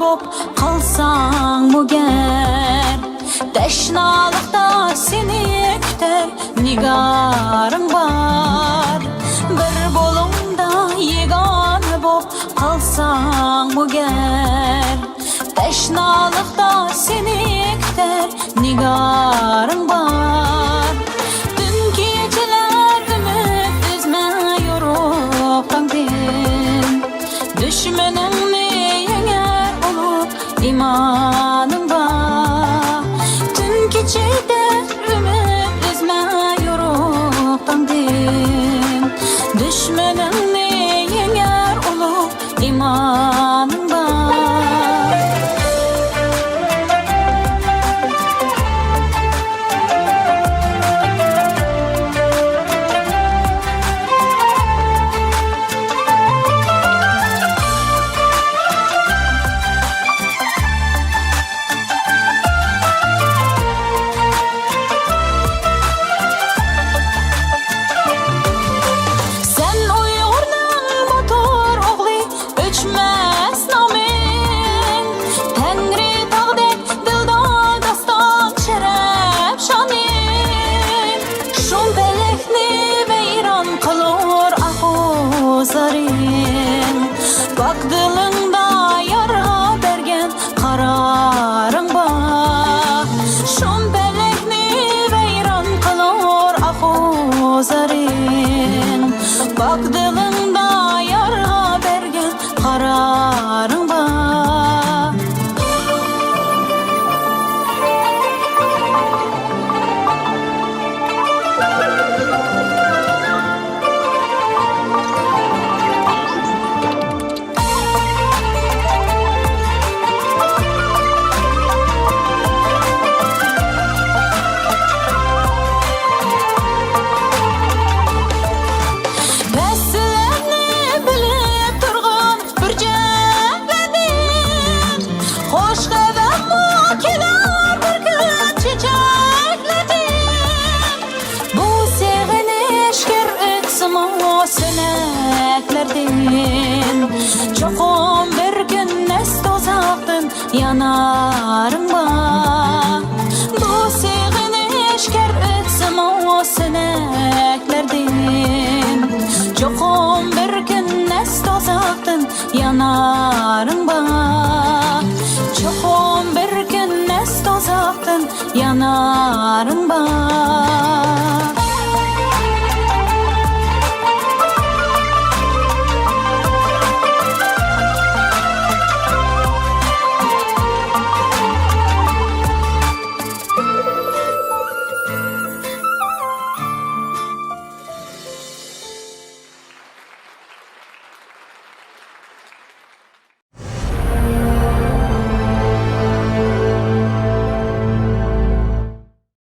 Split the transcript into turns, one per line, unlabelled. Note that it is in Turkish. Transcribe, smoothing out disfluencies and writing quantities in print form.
bop kalsan bu ger. Teşnalıkta seni küter nigarım var. Bir bolumda yegane bop kalsan bu ger. Teşnalıkta seni küter nigarım var. Dün geceler ümit üzme yoruktan din. Düşmanımni yener olup imanım var. Dün gecede ümit üzme yoruktan din. Düşmanımni yener olup imanım var. Bak dilingda yara bergen kararın bak. Şun belekni veyran kılır ahu zarin. Bak dilingda yara bergen kararın bak. Seneklerden çokum bir gün nest uzaktın yanarım bak. Bu sevgini eşker etsem o seneklerden çokum bir gün nest uzaktın yanarım bak. Çokum bir gün nest uzaktın yanarım bak.